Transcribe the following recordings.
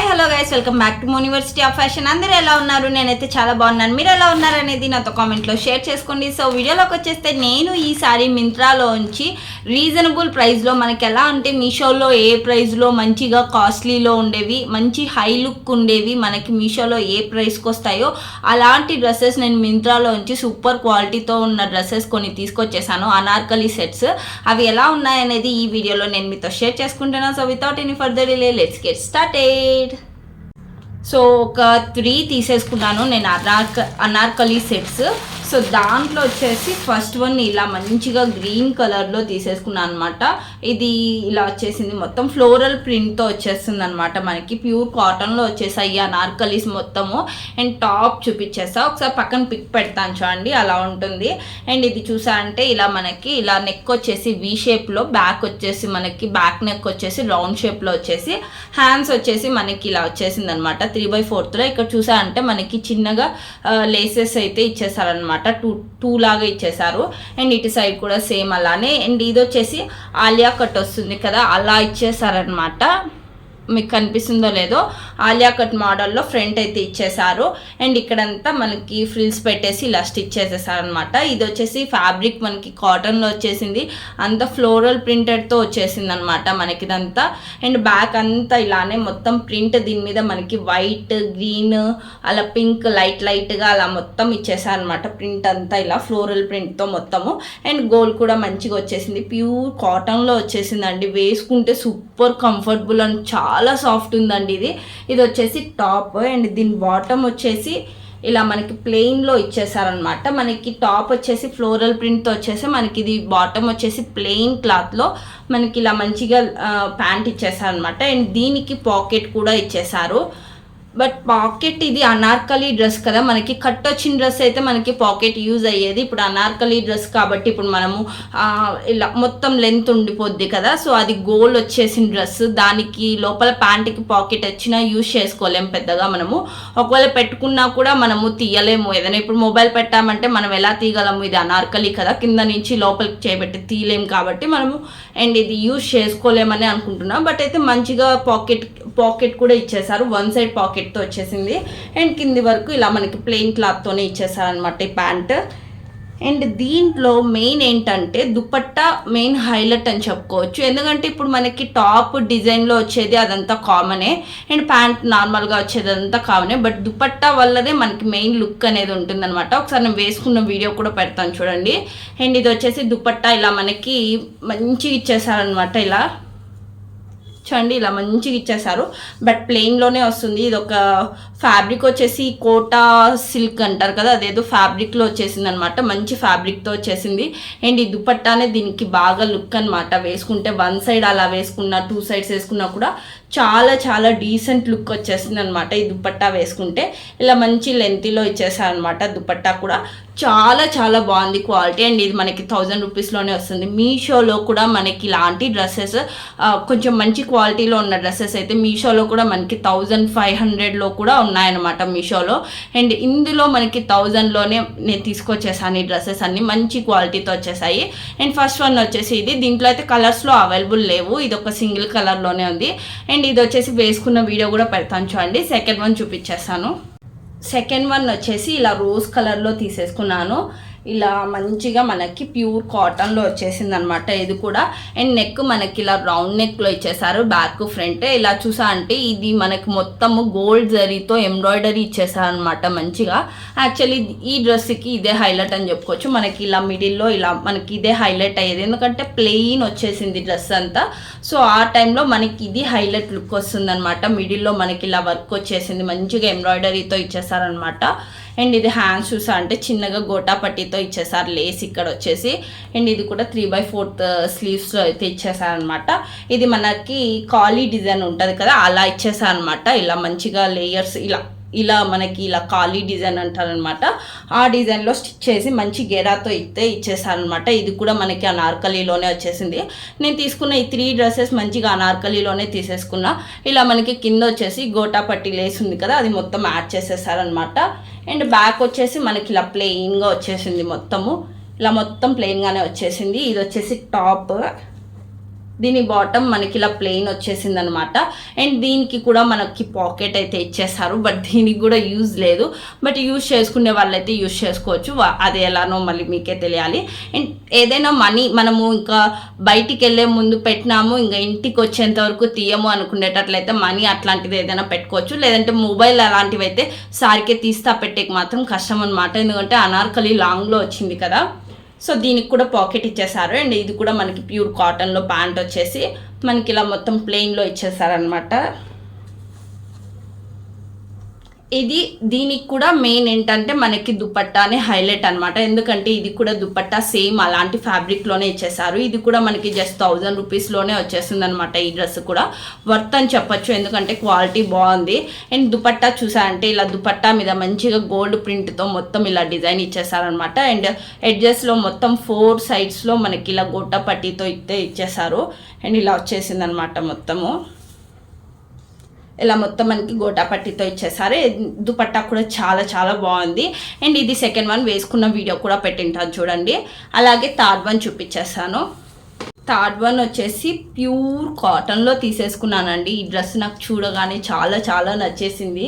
Hello guys, welcome back to university of fashion. అందరూ ఎలా ఉన్నారు? నేనైతే చాలా బాగున్నాను. మీరు ఎలా ఉన్నారు అనేది నాతో కామెంట్లో షేర్ చేసుకోండి. సో వీడియోలోకి వచ్చేస్తే నేను ఈసారి మింత్రాలోంచి రీజనబుల్ ప్రైస్లో, మనకి ఎలా అంటే మీషోలో ఏ ప్రైస్లో మంచిగా కాస్ట్లీలో ఉండేవి, మంచి హై లుక్ ఉండేవి మనకి మీషోలో ఏ ప్రైస్కి వస్తాయో అలాంటి డ్రెస్సెస్ నేను మింత్రాలోంచి సూపర్ క్వాలిటీతో ఉన్న డ్రెస్సెస్ కొన్ని తీసుకొచ్చేసాను. అనార్కలి సెట్స్ అవి ఎలా ఉన్నాయనేది ఈ వీడియోలో నేను మీతో షేర్ చేసుకుంటున్నాను. So without any further delay let's get started. So ఒక 3 తీసేసుకున్నాను నేను అనార్కలి సెట్స్. సో దాంట్లో వచ్చేసి ఫస్ట్ వన్ ఇలా మంచిగా గ్రీన్ కలర్లో తీసేసుకున్నాను అనమాట. ఇది ఇలా వచ్చేసింది, మొత్తం ఫ్లోరల్ ప్రింట్తో వచ్చేస్తుంది అనమాట. మనకి ప్యూర్ కాటన్లో వచ్చేసాయి అనార్కలీస్ మొత్తము. అండ్ టాప్ చూపించేస్తా, ఒకసారి పక్కన పిక్ పెడతాను చూడండి, అలా ఉంటుంది. అండ్ ఇది చూసా అంటే ఇలా మనకి ఇలా నెక్ వచ్చేసి వి షేప్లో, బ్యాక్ వచ్చేసి మనకి బ్యాక్ నెక్ వచ్చేసి రౌండ్ షేప్లో వచ్చేసి, హ్యాండ్స్ వచ్చేసి మనకి ఇలా వచ్చేసింది అనమాట 3/4లో. ఇక్కడ చూసా అంటే మనకి చిన్నగా లేసెస్ అయితే ఇచ్చేసారనమాట, టూ లాగా ఇచ్చేసారు. అండ్ ఇటు సైడ్ కూడా సేమ్ అలానే. అండ్ ఇది వచ్చేసి ఆలియా కట్ వస్తుంది కదా, అలా ఇచ్చేసారనమాట. మీకు కనిపిస్తుందో లేదో, ఆలియా కట్ మోడల్లో ఫ్రంట్ అయితే ఇచ్చేసారు. అండ్ ఇక్కడంతా మనకి ఫ్రిల్స్ పెట్టేసి ఇలా స్టిచ్ చేసేసారనమాట. ఇది వచ్చేసి ఫ్యాబ్రిక్ మనకి కాటన్లో వచ్చేసింది, అంతా ఫ్లోరల్ ప్రింటెడ్తో వచ్చేసింది అనమాట మనకి ఇదంతా. అండ్ బ్యాక్ అంతా ఇలానే మొత్తం ప్రింట్, దీని మీద మనకి వైట్, గ్రీన్, అలా పింక్ లైట్గా అలా మొత్తం ఇచ్చేసారనమాట. ప్రింట్ అంతా ఇలా ఫ్లోరల్ ప్రింట్తో మొత్తము. అండ్ గోల్డ్ కూడా మంచిగా వచ్చేసింది, ప్యూర్ కాటన్లో వచ్చేసిందండి. వేసుకుంటే సూపర్ కంఫర్టబుల్ అండ్ చాలా సాఫ్ట్ ఉందండి. ఇది వచ్చేసి టాప్. అండ్ దీని బాటమ్ వచ్చేసి ఇలా మనకి ప్లెయిన్లో ఇచ్చేసారనమాట. మనకి టాప్ వచ్చేసి ఫ్లోరల్ ప్రింట్తో వచ్చేసి, మనకి ఇది బాటమ్ వచ్చేసి ప్లెయిన్ క్లాత్లో మనకి ఇలా మంచిగా ప్యాంట్ ఇచ్చేసారనమాట. అండ్ దీనికి పాకెట్ కూడా ఇచ్చేసారు. బట్ పాకెట్ ఇది అనార్కలి డ్రెస్ కదా, మనకి కట్ వచ్చిన డ్రెస్ అయితే మనకి పాకెట్ యూజ్ అయ్యేది. ఇప్పుడు అనార్కలి డ్రెస్ కాబట్టి ఇప్పుడు మనము ఇలా మొత్తం లెంత్ ఉండిపోద్ది కదా. సో అది గోల్ వచ్చేసిన డ్రెస్, దానికి లోపల ప్యాంట్కి పాకెట్ వచ్చినా యూజ్ చేసుకోలేము పెద్దగా మనము. ఒకవేళ పెట్టుకున్నా కూడా మనము తీయలేము. ఏదైనా ఇప్పుడు మొబైల్ పెట్టామంటే మనం ఎలా తీయగలము, ఇది అనార్కలి కదా, కింద నుంచి లోపలికి చేయబెట్టి తీయలేము కాబట్టి మనము. అండ్ ఇది యూజ్ చేసుకోలేమని అనుకుంటున్నాం. బట్ అయితే మంచిగా పాకెట్ కూడా ఇచ్చేసారు, వన్ సైడ్ పాకెట్తో వచ్చేసింది. అండ్ కింది వరకు ఇలా మనకి ప్లెయిన్ క్లాత్తోనే ఇచ్చేసారనమాట ఈ ప్యాంట్. అండ్ దీంట్లో మెయిన్ ఏంటంటే దుపట్టా మెయిన్ హైలైట్ అని చెప్పుకోవచ్చు. ఎందుకంటే ఇప్పుడు మనకి టాప్ డిజైన్లో వచ్చేది అదంతా కామనే, అండ్ ప్యాంట్ నార్మల్గా వచ్చేది అదంతా కామనే. బట్ దుపట్టా వల్లనే మనకి మెయిన్ లుక్ అనేది ఉంటుందన్నమాట. ఒకసారి నేను వేసుకున్న వీడియో కూడా పెడతాను చూడండి. అండ్ ఇది వచ్చేసి దుపట్టా ఇలా మనకి మంచిగా ఇచ్చేసారనమాట. ఇలా చూడండి, ఇలా మంచిగా ఇచ్చేసారు. బట్ ప్లెయిన్లోనే వస్తుంది. ఇది ఒక ఫ్యాబ్రిక్ వచ్చేసి కోటా సిల్క్ అంటారు కదా, అదేదో ఫ్యాబ్రిక్లో వచ్చేసింది అనమాట. మంచి ఫ్యాబ్రిక్తో వచ్చేసింది. అండ్ ఈ దుపట్టానే దీనికి బాగా లుక్ అనమాట. వేసుకుంటే వన్ సైడ్ అలా వేసుకున్నా, 2 సైడ్స్ వేసుకున్నా కూడా చాలా డీసెంట్ లుక్ వచ్చేసింది అనమాట. ఈ దుపట్టా వేసుకుంటే ఇలా మంచి లెంతీలో ఇచ్చేసారనమాట. దుపట్టా కూడా చాలా బాగుంది క్వాలిటీ. అండ్ ఇది మనకి 1000 రూపీస్లోనే వస్తుంది. మీషోలో కూడా మనకి ఇలాంటి డ్రెస్సెస్ కొంచెం మంచి క్వాలిటీలో ఉన్న డ్రెస్సెస్ అయితే మీషోలో కూడా మనకి 1500లో కూడా ఉన్నాయన్నమాట మీషోలో. అండ్ ఇందులో మనకి 1000లోనే నేను తీసుకొచ్చేసాను ఈ డ్రెస్సెస్ అన్ని, మంచి క్వాలిటీతో వచ్చేసాయి. అండ్ ఫస్ట్ వన్ వచ్చేసి ఇది, దీంట్లో అయితే కలర్స్లో అవైలబుల్ లేవు, ఇది ఒక సింగిల్ కలర్లోనే ఉంది. అండ్ ఇది వచ్చేసి వేసుకున్న వీడియో కూడా పెడతాను చూడండి. సెకండ్ వన్ చూపించేస్తాను. సెకండ్ వన్ వచ్చేసి ఇలా రోజ్ కలర్లో తీసేసుకున్నాను. ఇలా మంచిగా మనకి ప్యూర్ కాటన్లో వచ్చేసింది అనమాట ఇది కూడా. అండ్ నెక్ మనకి ఇలా రౌండ్ నెక్లో ఇచ్చేసారు, బ్యాక్ ఫ్రంట్. ఇలా చూసా అంటే ఇది మనకి మొత్తము గోల్డ్ జరీతో ఎంబ్రాయిడరీ ఇచ్చేసారు అనమాట మంచిగా. యాక్చువల్లీ ఈ డ్రెస్కి ఇదే హైలైట్ అని చెప్పుకోవచ్చు. మనకి ఇలా మిడిల్లో ఇలా మనకి ఇదే హైలైట్ అయ్యేది, ఎందుకంటే ప్లెయిన్ వచ్చేసింది డ్రెస్ అంతా. సో ఆ టైంలో మనకి ఇది హైలైట్ లుక్ వస్తుంది అనమాట. మిడిల్లో మనకి ఇలా వర్క్ వచ్చేసింది, మంచిగా ఎంబ్రాయిడరీతో ఇచ్చేసారనమాట. అండ్ ఇది హ్యాండ్స్ చూసా అంటే చిన్నగా గోటా పట్టీతో ఇచ్చేసారు, లేస్ ఇక్కడ వచ్చేసి. అండ్ ఇది కూడా 3/4 స్లీవ్స్లో అయితే ఇచ్చేసారనమాట. ఇది మనకి కాలీ డిజైన్ ఉంటుంది కదా, అలా ఇచ్చేసారనమాట. ఇలా మంచిగా లేయర్స్ ఇలా ఇలా మనకి ఇలా ఖాళీ డిజైన్ అంటారనమాట. ఆ డిజైన్లో స్టిచ్ చేసి మంచి గేరాతో ఇచ్చేసారనమాట. ఇది కూడా మనకి అనార్కలీలోనే వచ్చేసింది. నేను తీసుకున్న ఈ 3 డ్రెస్సెస్ మంచిగా అనార్కలీలోనే తీసేసుకున్నా. ఇలా మనకి కింద వచ్చేసి గోటా పట్టి లేస్ ఉంది కదా, అది మొత్తం యాడ్ చేసేసారనమాట. అండ్ బ్యాక్ వచ్చేసి మనకి ఇలా ప్లెయిన్గా వచ్చేసింది, మొత్తము ఇలా మొత్తం ప్లెయిన్గానే వచ్చేసింది. ఇది వచ్చేసి టాప్, దీని బాటమ్ మనకి ఇలా ప్లెయిన్ వచ్చేసింది అనమాట. అండ్ దీనికి కూడా మనకి పాకెట్ అయితే ఇచ్చేసారు, బట్ దీనికి కూడా యూజ్ లేదు. బట్ యూజ్ చేసుకునే వాళ్ళైతే యూజ్ చేసుకోవచ్చు, అది ఎలానో మళ్ళీ మీకే తెలియాలి. అండ్ ఏదైనా మనీ మనము ఇంకా బయటికి వెళ్ళే ముందు పెట్టినాము, ఇంకా ఇంటికి వచ్చేంత వరకు తీయము అనుకునేటట్లయితే మనీ అట్లాంటిది ఏదైనా పెట్టుకోవచ్చు. లేదంటే మొబైల్ అలాంటివి అయితే సారికే తీస్తా పెట్టేకి మాత్రం కష్టం అనమాట, ఎందుకంటే అనార్కలి లాంగ్లో వచ్చింది కదా. సో దీనికి కూడా పాకెట్ ఇచ్చేసారు. అండ్ ఇది కూడా మనకి ప్యూర్ కాటన్లో ప్యాంట్ వచ్చేసి మనకి ఇలా మొత్తం ప్లెయిన్లో ఇచ్చేసారనమాట. దీనికి కూడా మెయిన్ ఏంటంటే మనకి దుపట్టానే హైలైట్ అనమాట, ఎందుకంటే ఇది కూడా దుపట్టా సేమ్ అలాంటి ఫ్యాబ్రిక్లోనే ఇచ్చేసారు. ఇది కూడా మనకి జస్ట్ 1000 రూపీస్లోనే వచ్చేస్తుంది అనమాట. ఈ డ్రెస్ కూడా వర్త్ అని చెప్పొచ్చు, ఎందుకంటే క్వాలిటీ బాగుంది. అండ్ దుపట్టా చూసారంటే ఇలా దుపట్టా మీద మంచిగా గోల్డ్ ప్రింట్తో మొత్తం ఇలా డిజైన్ ఇచ్చేసారనమాట. అండ్ ఎడ్జెస్లో మొత్తం 4 సైడ్స్లో మనకి ఇలా గొట్ట పట్టీతో ఇచ్చేసారు. అండ్ ఇలా వచ్చేసింది అనమాట మొత్తము, ఇలా మొత్తం మనకి గోటా పట్టితో ఇచ్చేసారు. దుపట్టా కూడా చాలా చాలా బాగుంది. అండ్ ఇది సెకండ్ వన్ వేసుకున్న వీడియో కూడా పెట్టింటాను చూడండి. అలాగే థర్డ్ వన్ చూపించేస్తాను. థర్డ్ వన్ వచ్చేసి ప్యూర్ కాటన్లో తీసేసుకున్నానండి. ఈ డ్రెస్ నాకు చూడగానే చాలా చాలా నచ్చేసింది.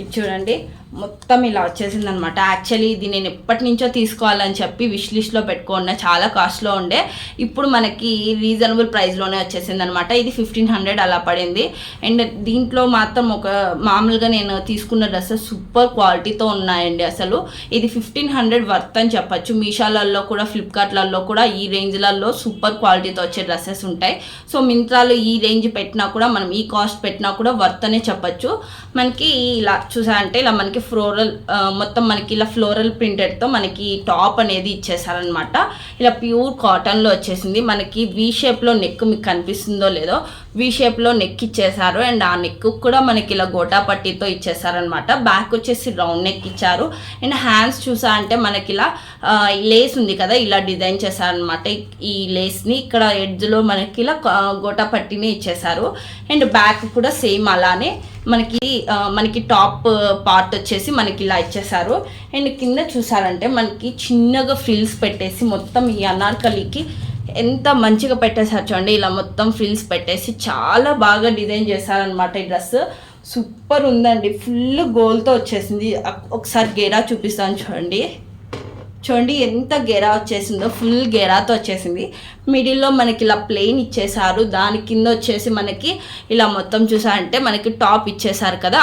ఇది చూడండి మొత్తం ఇలా వచ్చేసింది అనమాట. యాక్చువల్లీ ఇది నేను ఎప్పటి నుంచో తీసుకోవాలని చెప్పి విష్ లిస్ట్లో పెట్టుకున్నా, చాలా కాస్ట్లో ఉండే. ఇప్పుడు మనకి రీజనబుల్ ప్రైస్లోనే వచ్చేసింది అనమాట. ఇది 1500 అలా పడింది. అండ్ దీంట్లో మాత్రం ఒక మామూలుగా నేను తీసుకున్న డ్రెస్సెస్ సూపర్ క్వాలిటీతో ఉన్నాయండి. అసలు ఇది 1500 వర్త్ అని చెప్పచ్చు. మీషోలలో కూడా ఫ్లిప్కార్ట్లలో కూడా ఈ రేంజ్లలో సూపర్ క్వాలిటీతో వచ్చే డ్రెస్సెస్ ఉంటాయి. సో మింత్రాలో ఈ రేంజ్ పెట్టినా కూడా మనం ఈ కాస్ట్ పెట్టినా కూడా వర్త్ అనే చెప్పచ్చు. మనకి ఇలా చూసారంటే ఇలా మనకి ఫ్లోరల్ మొత్తం మనకి ఇలా ఫ్లోరల్ ప్రింటెడ్తో మనకి టాప్ అనేది ఇచ్చేసారనమాట. ఇలా ప్యూర్ కాటన్లో వచ్చేసింది. మనకి వీ షేప్లో నెక్ మీకు కనిపిస్తుందో లేదో, వీ షేప్లో నెక్ ఇచ్చేసారు. అండ్ ఆ నెక్ కూడా మనకి ఇలా గోటా పట్టీతో ఇచ్చేసారనమాట. బ్యాక్ వచ్చేసి రౌండ్ నెక్ ఇచ్చారు. అండ్ హ్యాండ్స్ చూసా అంటే మనకి ఇలా లేస్ ఉంది కదా, ఇలా డిజైన్ చేశారనమాట. ఈ లేస్ని ఇక్కడ ఎడ్జ్లో మనకి ఇలా గోటా పట్టీని ఇచ్చేసారు. అండ్ బ్యాక్ కూడా సేమ్ అలానే మనకి టాప్ పార్ట్ వచ్చేసి మనకి ఇలా ఇచ్చేసారు. అండ్ కింద చూసారంటే మనకి చిన్నగా ఫ్రిల్స్ పెట్టేసి మొత్తం ఈ అనార్కలికి ఎంత మంచిగా పెట్టేసారు చూడండి. ఇలా మొత్తం ఫ్రిల్స్ పెట్టేసి చాలా బాగా డిజైన్ చేశారనమాట. ఈ డ్రెస్ సూపర్ ఉందండి, ఫుల్ గోల్తో వచ్చేసింది. ఒకసారి గేరా చూపిస్తాను చూడండి. ఎంత గెరా వచ్చేసిందో, ఫుల్ గెరాతో వచ్చేసింది. మిడిల్లో మనకి ఇలా ప్లెయిన్ ఇచ్చేసారు. దాని కింద వచ్చేసి మనకి ఇలా మొత్తం చూసారంటే మనకి టాప్ ఇచ్చేసారు కదా,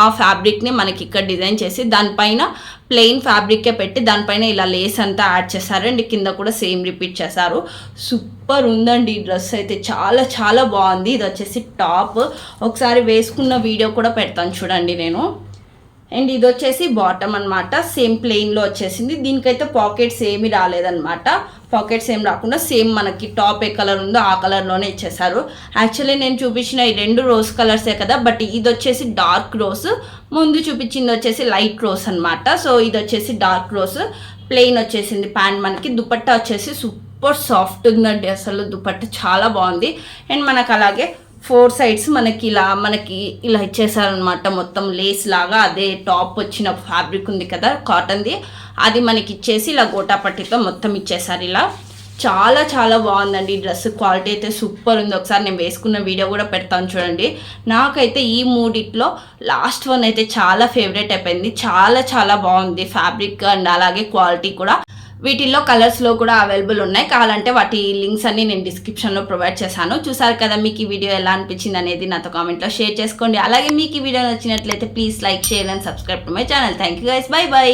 ఆ ఫ్యాబ్రిక్ని మనకి ఇక్కడ డిజైన్ చేసి దానిపైన ప్లెయిన్ ఫ్యాబ్రికే పెట్టి దానిపైన ఇలా లేస్ అంతా యాడ్ చేశారు. అండ్ కింద కూడా సేమ్ రిపీట్ చేశారు. సూపర్ ఉందండి ఈ డ్రెస్ అయితే, చాలా చాలా బాగుంది. ఇది వచ్చేసి టాప్, ఒకసారి వేసుకున్న వీడియో కూడా పెడతాను చూడండి నేను. అండ్ ఇది వచ్చేసి బాటమ్ అనమాట, సేమ్ ప్లెయిన్లో వచ్చేసింది. దీనికైతే పాకెట్స్ ఏమీ రాలేదన్నమాట. పాకెట్స్ ఏం రాకుండా సేమ్ మనకి టాప్ ఏ కలర్ ఉందో ఆ కలర్లోనే ఇచ్చేసారు. యాక్చువల్లీ నేను చూపించిన ఈ 2 రోజ్ కలర్సే కదా, బట్ ఇది వచ్చేసి డార్క్ రోజ్, ముందు చూపించింది వచ్చేసి లైట్ రోజ్ అనమాట. సో ఇది వచ్చేసి డార్క్ రోజ్, ప్లెయిన్ వచ్చేసింది ప్యాంట్. మనకి దుపట్టా వచ్చేసి సూపర్ సాఫ్ట్ ఉందండి, అసలు దుపట్టా చాలా బాగుంది. అండ్ మనకు అలాగే 4 సైడ్స్ మనకి ఇలా ఇచ్చేసారనమాట. మొత్తం లేస్ లాగా అదే టాప్ వచ్చిన ఫ్యాబ్రిక్ ఉంది కదా కాటన్ది, అది మనకి ఇచ్చేసి ఇలా గోటా పట్టితో మొత్తం ఇచ్చేసారు. ఇలా చాలా చాలా బాగుందండి ఈ డ్రెస్, క్వాలిటీ అయితే సూపర్ ఉంది. ఒకసారి నేను వేసుకున్న వీడియో కూడా పెడతాను చూడండి. నాకైతే ఈ మూడిట్లో లాస్ట్ వన్ అయితే చాలా ఫేవరెట్ అయిపోయింది. చాలా చాలా బాగుంది ఫ్యాబ్రిక్ అండ్ అలాగే క్వాలిటీ కూడా. వీటిల్లో కలర్స్లో కూడా అవైలబుల్ ఉన్నాయి, కావాలంటే వాటి లింక్స్ అన్ని నేను డిస్క్రిప్షన్లో ప్రొవైడ్ చేశాను. చూసారు కదా, మీకు ఈ వీడియో ఎలా అనిపించింది అనేది నాతో కామెంట్లో షేర్ చేసుకోండి. అలాగే మీకు ఈ వీడియో నచ్చినట్లయితే please like, share and subscribe to my channel. Thank you guys, by by.